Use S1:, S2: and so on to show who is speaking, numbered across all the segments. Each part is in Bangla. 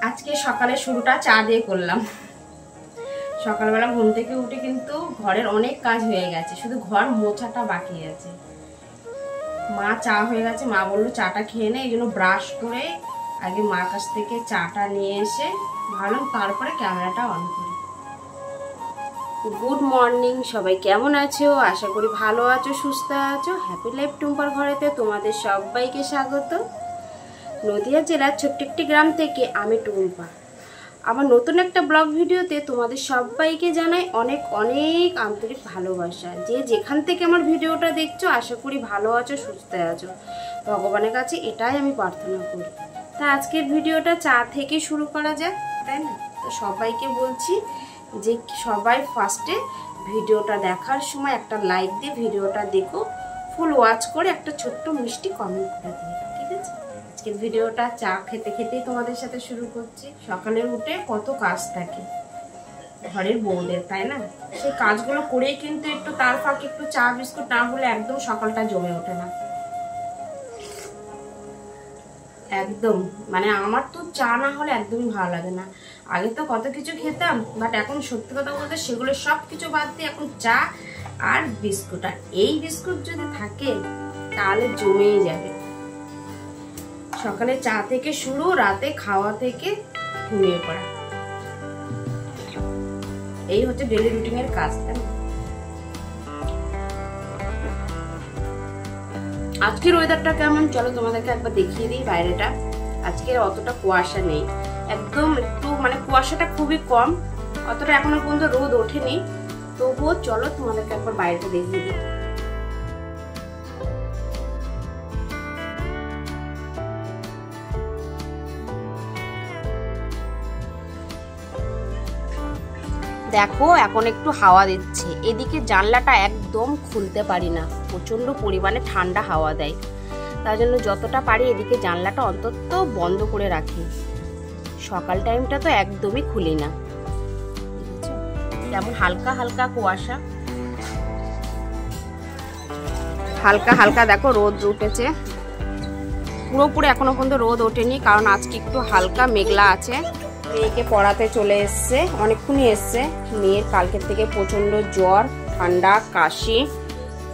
S1: আজকে সকালে শুরুটা চা দিয়ে করলাম। সকালবেলা ঘুম থেকে উঠে কিন্তু ঘরের অনেক কাজ হয়ে গেছে, শুধু ঘর মোছাটা বাকি আছে। মা চা হয়ে গেছে, মা বললো চাটা খেয়ে নে, এই জন্য ব্রাশ করে আগে মার কাছ থেকে চাটা নিয়ে এসে ভাবলাম তারপরে ক্যামেরাটা অন করি। গুড মর্নিং, সবাই কেমন আছো? আশা করি ভালো আছো, সুস্থ আছো। হ্যাপি লাইফ টুম্পার ঘরেতে তোমাদের সবাইকে স্বাগত। নদিয়া জেলার ছোট্ট একটি গ্রাম থেকে আমি টুম্পা। আমার নতুন একটা ব্লগ ভিডিওতে তোমাদের সবাইকে জানাই অনেক অনেক আন্তরিক ভালোবাসা। যে যেখান থেকে আমার ভিডিওটা দেখছো আশা করি ভালো আছো, সুস্থ আছো। ভগবানের কাছে এটাই আমি প্রার্থনা করি। তা আজকের ভিডিওটা চা থেকে শুরু করা যাক, তাই না? তো সবাইকে বলছি যে সবাই ফার্স্টে ভিডিওটা দেখার সময় একটা লাইক দিয়ে ভিডিওটা দেখো, ফুল ওয়াচ করে একটা ছোট্ট মিষ্টি কমেন্ট করে দিও, ঠিক আছে? আজকের ভিডিওটা চা খেতে খেতেই তোমাদের সাথে শুরু করছি। সকালে উঠে কত কাজ থাকে ঘরের বউদের, তাই না? সেই কাজগুলো করেই কিন্তু একটু তার ফাঁকে একটু চা বিস্কুট না হলে একদম সকালটা জমে ওঠে না, একদম। মানে আমার তো চা না হলে একদমই ভালো লাগে না। আগে তো কত কিছু খেতাম, বাট এখন সত্যি কথা বলতে সেগুলো সব কিছু বাদ দিয়ে এখন চা আর বিস্কুট। আর এই বিস্কুট যদি থাকে তাহলে জমেই যাবে। সকালে চা থেকে শুরু, রাতে খাওয়া থেকে ঘুমিয়ে পড়া, এই হচ্ছে ডেইলি রুটিনের কাজ। আজকের ওয়েদারটা কেমন চলো তোমাদেরকে একবার দেখিয়ে দিই। বাইরেটা আজকে অতটা কুয়াশা নেই, একদম একটু মানে কুয়াশাটা খুবই কম, অতটা এখনো পর্যন্ত রোদ ওঠেনি। তবুও চলো তোমাদেরকে একবার বাইরেটা দেখিয়ে দিই। দেখো এখন একটু হাওয়া দিচ্ছে, এদিকে জানলাটা একদম খুলতে পারি না, প্রচন্ড পরিমাণে ঠান্ডা হাওয়া দেয়। তার জন্য যতটা পারি এদিকে জানলাটা অন্তত বন্ধ করে রাখি। সকাল টাইমটা তো একদমই খুলি না। যেমন হালকা হালকা কুয়াশা, হালকা হালকা দেখো রোদ উঠেছে, পুরোপুরি এখনো পর্যন্ত রোদ ওঠেনি, কারণ আজকে একটু হালকা মেঘলা আছে। মেয়েকে পড়াতে চলে এসছে, অনেকক্ষণই এসছে। মেয়ের কালকের থেকে প্রচন্ড জ্বর, ঠান্ডা, কাশি,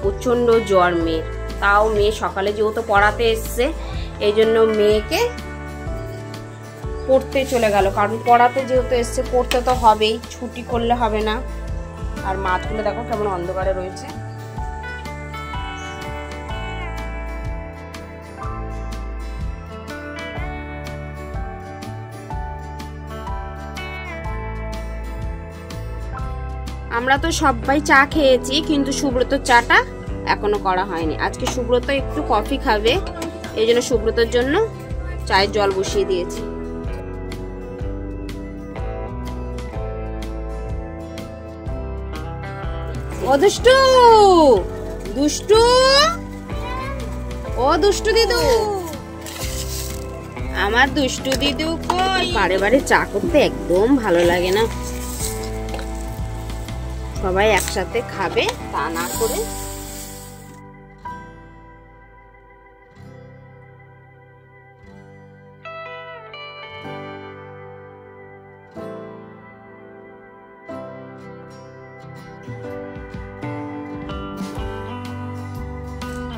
S1: প্রচন্ড জ্বর মেয়ের। তাও মেয়ে সকালে যেহেতু পড়াতে এসছে এই জন্য মেয়েকে পড়তে চলে গেল, কারণ পড়াতে যেহেতু এসছে পড়তে তো হবেই, ছুটি করলে হবে না। আর মাছগুলো দেখো কেমন অন্ধকারে রয়েছে। আমরা তো সবাই চা খেয়েছি, কিন্তু সুব্রতর চাটা এখনো করা হয়নি। আজকে সুব্রত একটু কফি খাবে, এই জন্য সুব্রতর জন্য চায়ের জল বসিয়ে দিয়েছি। ও দুষ্টু, দুষ্টু, ও দুষ্টু দিদু, আমার দুষ্টু দিদু কই? বারে বারে চা করতে একদম ভালো লাগে না, সবাই একসাথে খাবে তা না করে।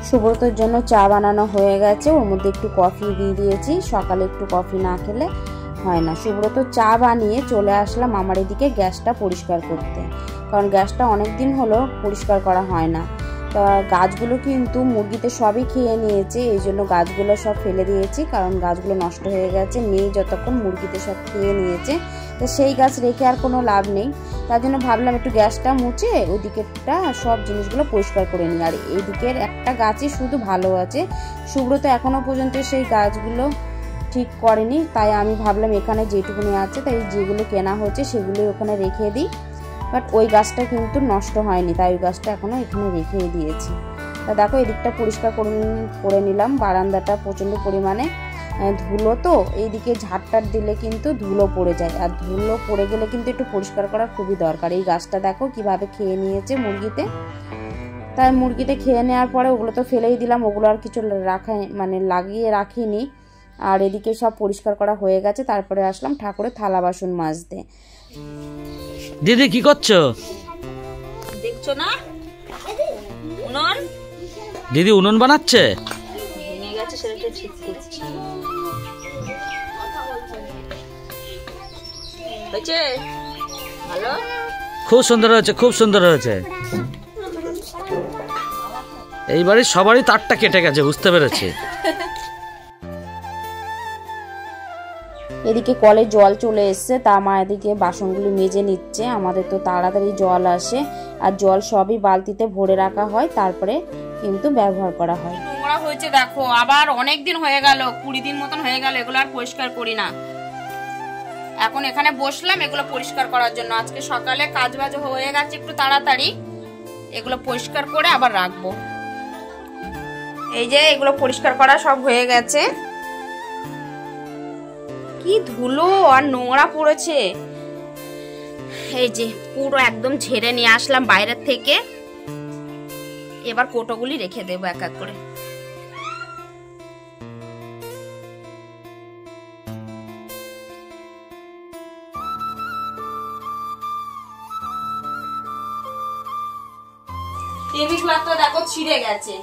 S1: সুব্রতর জন্য চা বানানো হয়ে গেছে, ওর মধ্যে একটু কফি দিয়ে দিয়েছি। সকালে একটু কফি না খেলে হয় না। সুব্রত চা বানিয়ে চলে আসলাম আমার এদিকে গ্যাসটা পরিষ্কার করতে, কারণ গ্যাসটা অনেক দিন হলো পরিষ্কার করা হয় না। তা গাছগুলো কিন্তু মুরগিতে সবই খেয়ে নিয়েছে, এই জন্য গাছগুলো সব ফেলে দিয়েছি, কারণ গাছগুলো নষ্ট হয়ে গেছে। মেয়ে যতক্ষণ মুরগিতে সব খেয়ে নিয়েছে, তো সেই গাছ রেখে আর কোনো লাভ নেই। তার জন্য ভাবলাম একটু গ্যাসটা মুছে ওইদিকেরটা সব জিনিসগুলো পরিষ্কার করে নিই। আর এইদিকের একটা গাছই শুধু ভালো আছে, সুব্রত এখনো পর্যন্ত সেই গাছগুলো ঠিক করেনি। তাই আমি ভাবলাম এখানে যেটুকুনি আছে, তাই যেগুলো কেনা হচ্ছে সেগুলো ওখানে রেখে দিই। বাট ওই গাছটা কিন্তু নষ্ট হয়নি, তাই ওই গাছটা এখনো এখানে রেখে দিয়েছি। তা দেখো এদিকটা পরিষ্কার করে নিলাম। বারান্দাটা প্রচণ্ড পরিমাণে ধুলো, তো এইদিকে ঝাড়টার দিলে কিন্তু ধুলো পড়ে যায়, আর ধুলো পড়ে গেলে কিন্তু একটু পরিষ্কার করা খুবই দরকার। এই গাছটা দেখো কিভাবে খেয়ে নিয়েছে মুরগিতে। তাই মুরগিতে খেয়ে নেওয়ার পরে ওগুলো তো ফেলেই দিলাম, ওগুলো আর কিছু লাগিয়ে রাখিনি। আর এদিকে সব পরিষ্কার করা হয়ে গেছে, তারপরে আসলাম ঠাকুরের থালা বাসন মাজতে।
S2: দিদি কি করছো?
S1: দেখছো না উনুন?
S2: দিদি উনুন বানাচ্ছে।
S1: ভেঙে গেছে সেটা ঠিক করছি। হয়েছে ভালো,
S2: খুব সুন্দর হয়েছে, খুব সুন্দর হয়েছে। এইবারে সবারই তারটা কেটে গেছে, বুঝতে পেরেছি।
S1: এদিকে কলে জল চলে এসছে, তা মা এদিকে বাসনগুলি মেজে নিচ্ছে। আমাদের তো তাড়াতাড়ি জল আসে, আর জল সবই বালতিতে ভরে রাখা হয়, তারপরে কিন্তু ব্যবহার করা হয়।
S3: নোংরা হয়েছে দেখো, আবার অনেক দিন হয়ে গেল, 20 দিন মতন হয়ে গেল, এগুলো আর পরিষ্কার করি না। এখন এখানে বসলাম এগুলো পরিষ্কার করার জন্য। আজকে সকালে কাজ বাজ হয়ে গেছে একটু তাড়াতাড়ি, এগুলো পরিষ্কার করে আবার রাখবো। এই যে এগুলো পরিষ্কার করা সব হয়ে গেছে। কি ধুলো আর নোংরা পড়েছে, এই যে পুরো একদম ঝেড়ে নিয়ে আসলাম বাইরের থেকে। এবার কোটোগুলি রেখে দেবো এক এক করে। টেবিল ক্লথটা দেখো ছিঁড়ে গেছে,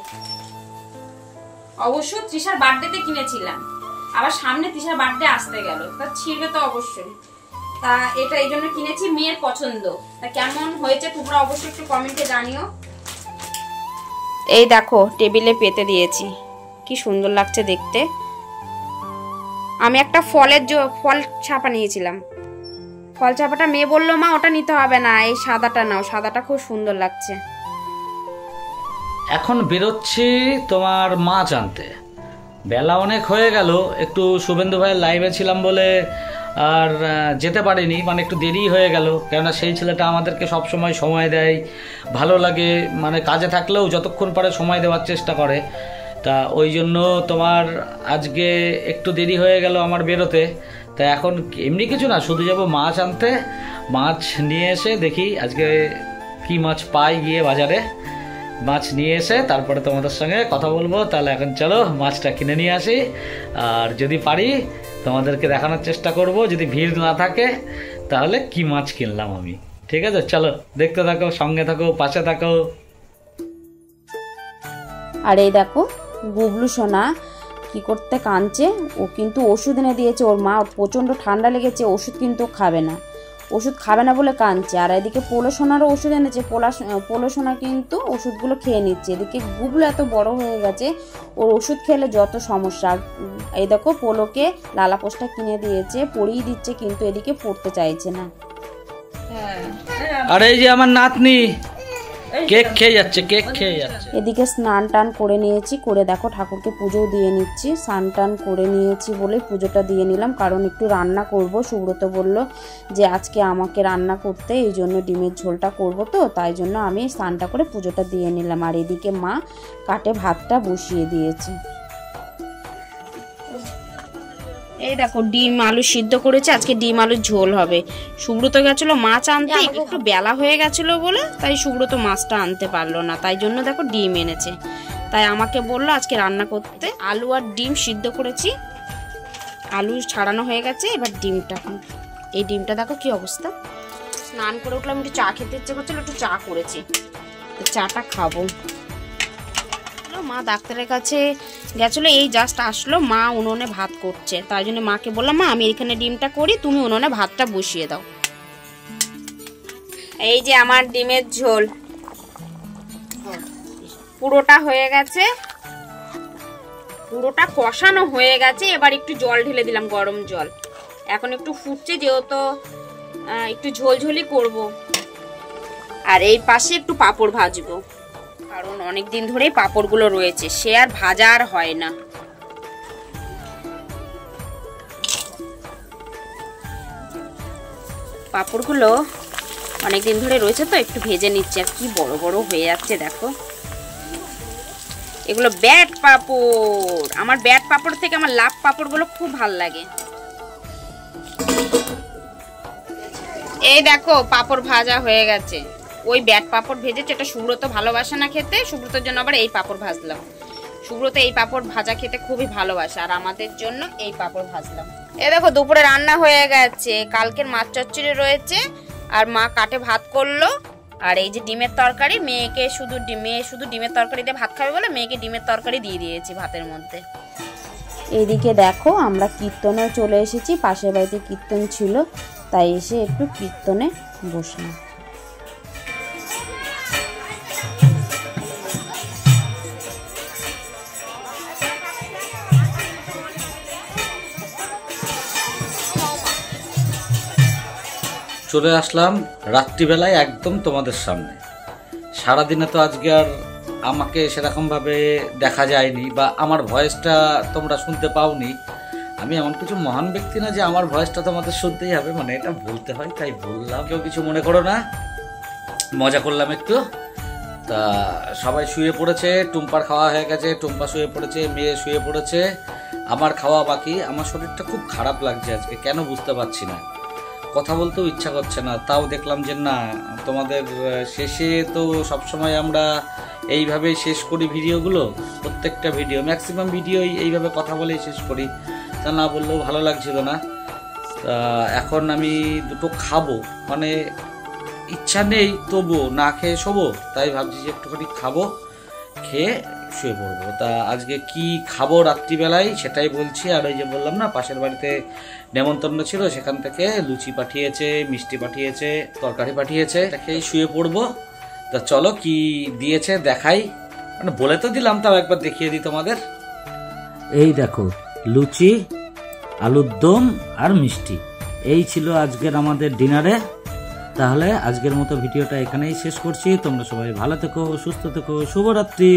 S3: অবশ্য তৃষার বার্থডেতে কিনেছিলাম, আবার সামনে তৃষার বার্থডে আসতে গেল, তা ছিঁড়বে তো অবশ্যই। তা এটা এই জন্য কিনেছি, মেয়ের পছন্দ। তা কেমন হয়েছে তোমরা অবশ্যই একটু কমেন্টে জানিও। এই দেখো টেবিলে পেতে দিয়েছি, কি সুন্দর লাগছে দেখতে। আমি একটা ফল ছাপা নিয়েছিলাম, ফল ছাপাটা মেয়ে বললো মা ওটা নিতে হবে না, এই সাদাটা নাও, সাদাটা খুব সুন্দর লাগছে।
S2: এখন বেরোচ্ছি তোমার মাছ আনতে, বেলা অনেক হয়ে গেল। একটু শুভেন্দু ভাইয়ের লাইভে ছিলাম বলে আর যেতে পারিনি, মানে একটু দেরি হয়ে গেল। কেননা সেই ছেলেটা আমাদেরকে সব সময় দেয়, ভালো লাগে, মানে কাজে থাকলেও যতক্ষণ পারে সময় দেওয়ার চেষ্টা করে। তা ওই জন্য তোমার আজকে একটু দেরি হয়ে গেল আমার বেরোতে। তা এখন এমনি কিছু না, শুধু যাব মাছ আনতে। মাছ নিয়ে এসে দেখি আজকে কি মাছ পাই, গিয়ে বাজারে মাছ নিয়ে এসে তারপরে তোমাদের সঙ্গে কথা বলবো। তাহলে এখন চলো মাছটা কিনে নিয়ে আসি, আর যদি পারি তোমাদেরকে দেখানোর চেষ্টা করব, যদি ভিড় না থাকে তাহলে কি মাছ কিনলাম আমি। ঠিক আছে, চলো দেখতে থাকো, সঙ্গে থাকো, পাশে থাকো।
S1: আর এই দেখো গুবলু সোনা কি করতে কাঁদছে, ও কিন্তু ওষুধ এনে দিয়েছে ওর মা, প্রচণ্ড ঠান্ডা লেগেছে, ওষুধ কিন্তু খাবে না, ওষুধ খাবে না বলে কাঁদছে। আর এদিকে পোলো সোনারও ওষুধ এনেছে, পোলো সোনা কিন্তু ওষুধগুলো খেয়ে নিচ্ছে। এদিকে গুবলু এত বড় হয়ে গেছে, ওর ওষুধ খেলে যত সমস্যা। এই দেখো পোলোকে লালাপোস্টটা কিনে দিয়েছে, পরিয়ে দিচ্ছে, কিন্তু এদিকে পড়তে চাইছে না।
S2: আর এই যে আমার নাতনি কেক খেয়ে যাচ্ছে, কেক খেয়ে যাচ্ছে।
S1: এদিকে স্নান টান করে নিয়েছি, করে দেখো ঠাকুরকে পুজো দিয়ে নিচ্ছি। স্নান টান করে নিয়েছি বলে পুজোটা দিয়ে নিলাম, কারণ একটু রান্না করব। সুব্রত বলল যে আজকে আমাকে রান্না করতে, এই জন্য ডিমের ঝোলটা করব, তো তাই জন্য আমি স্নানটা করে পুজোটা দিয়ে নিলাম। আর এদিকে মা কাটে ভাতটা বসিয়ে দিয়েছে।
S3: এই দেখো ডিম আলু সিদ্ধ করেছে, আজকে ডিম আলুর ঝোল হবে। সুব্রত গেছিল মাছ আনতে, একটু বেলা হয়ে গেছিল বলে তাই সুব্রত মাছটা আনতে পারলো না, তাই জন্য দেখো ডিম এনেছে। তাই আমাকে বললো আজকে রান্না করতে। আলু আর ডিম সিদ্ধ করেছি, আলু ছাড়ানো হয়ে গেছে, এবার ডিমটা, এই ডিমটা দেখো কি অবস্থা। স্নান করে উঠলাম, একটু চা খেতে ইচ্ছে করছিল, একটু চা করেছি, চাটা খাবো। মা ডাক্তারের কাছে গেছিলো, এই জাস্ট আসলো, মা উনুনে ভাত করছে, তাই জন্য মাকে বললাম মা আমি এখানে ডিমটা করি, তুমি উনুনে ভাতটা বসিয়ে দাও। এই যে আমার ডিমের ঝোল পুরোটা হয়ে গেছে, পুরোটা কষানো হয়ে গেছে। এবার একটু জল ঢেলে দিলাম, গরম জল, এখন একটু ফুটছে, যেহেতু একটু ঝোলঝোলি করব। আর এই পাশে একটু পাঁপড় ভাজবো, কারণ অনেক দিন ধরেই পাঁপড়গুলো রয়েছে, সে আর ভাজা আর হয় না। পাঁপড়গুলো অনেক দিন ধরে রয়েছে তো একটু ভেজে নিচ্ছি। আর কি বড় বড় হয়ে যাচ্ছে দেখো, এগুলো ব্যাট পাঁপড়। আমার ব্যাট পাঁপড় থেকে আমার লাভ পাঁপড়গুলো খুব ভালো লাগে। এই দেখো পাঁপড় ভাজা হয়ে গেছে, ওই ব্যাট পাঁপড় ভেজেছে, এটা সুব্রত ভালোবাসে না খেতে, সুব্রতর জন্য আবার এই পাঁপড় ভাজলাম। সুব্রত এই পাঁপড় ভাজা খেতে খুবই ভালোবাসে, আর আমাদের জন্য এই পাঁপড় ভাজলাম। এ দেখো দুপুরে রান্না হয়ে গেছে, কালকের মাছ চচ্চড়ি রয়েছে, আর মা কাটে ভাত করলো, আর এই যে ডিমের তরকারি, মেয়ে শুধু ডিমের তরকারি দিয়ে ভাত খাবে বলে মেয়েকে ডিমের তরকারি দিয়ে দিয়েছি ভাতের মধ্যে।
S1: এইদিকে দেখো আমরা কীর্তনেও চলে এসেছি, পাশের বাড়িতে কীর্তন ছিল, তাই এসে একটু কীর্তনে বসলাম।
S2: চলে আসলাম রাত্রিবেলায় একদম তোমাদের সামনে। সারাদিনে তো আজকে আর আমাকে সেরকমভাবে দেখা যায়নি, বা আমার ভয়েসটা তোমরা শুনতে পাওনি। আমি এমন কিছু মহান ব্যক্তি না যে আমার ভয়েসটা তোমাদের শুনতেই হবে, মানে এটা বলতে হয় তাই বললাম, কেউ কিছু মনে করো না, মজা করলাম একটু। তা সবাই শুয়ে পড়েছে, টুম্পার খাওয়া হয়ে গেছে, টুম্পা শুয়ে পড়েছে, মেয়ে শুয়ে পড়েছে, আমার খাওয়া বাকি। আমার শরীরটা খুব খারাপ লাগছে আজকে, কেন বুঝতে পারছি না, কথা বলতেও ইচ্ছা করছে না। তাও দেখলাম যে না, তোমাদের শেষে তো সবসময় আমরা এইভাবেই শেষ করি ভিডিওগুলো, প্রত্যেকটা ভিডিও ম্যাক্সিমাম ভিডিওই এইভাবে কথা বলেই শেষ করি, তা না বললেও ভালো লাগছিল না। তা এখন আমি দুটো খাবো, মানে ইচ্ছা নেই তবু না খেয়ে শোবো, তাই ভাবছি যে একটুখানি খাবো, খেয়ে শুয়ে পড়বো। তা আজকে কি খাবো রাত্রিবেলায় সেটাই বলছি। আর ওই যে বললাম না, পাশের বাড়িতে নেমন্তন্ন ছিল, সেখান থেকে লুচি পাঠিয়েছে, মিষ্টি পাঠিয়েছে, তরকারি পাঠিয়েছে, খেয়ে শুয়ে পড়বো। তা চলো কি দিয়েছে দেখাই, মানে বলে তো দিলাম, তাও একবার দেখিয়ে দিই তোমাদের। এই দেখো, লুচি, আলুর দম আর মিষ্টি, এই ছিল আজকের আমাদের ডিনারে। তাহলে আজকের মতো ভিডিওটা এখানেই শেষ করছি। তোমরা সবাই ভালো থেকো, সুস্থ থেকো, শুভরাত্রি।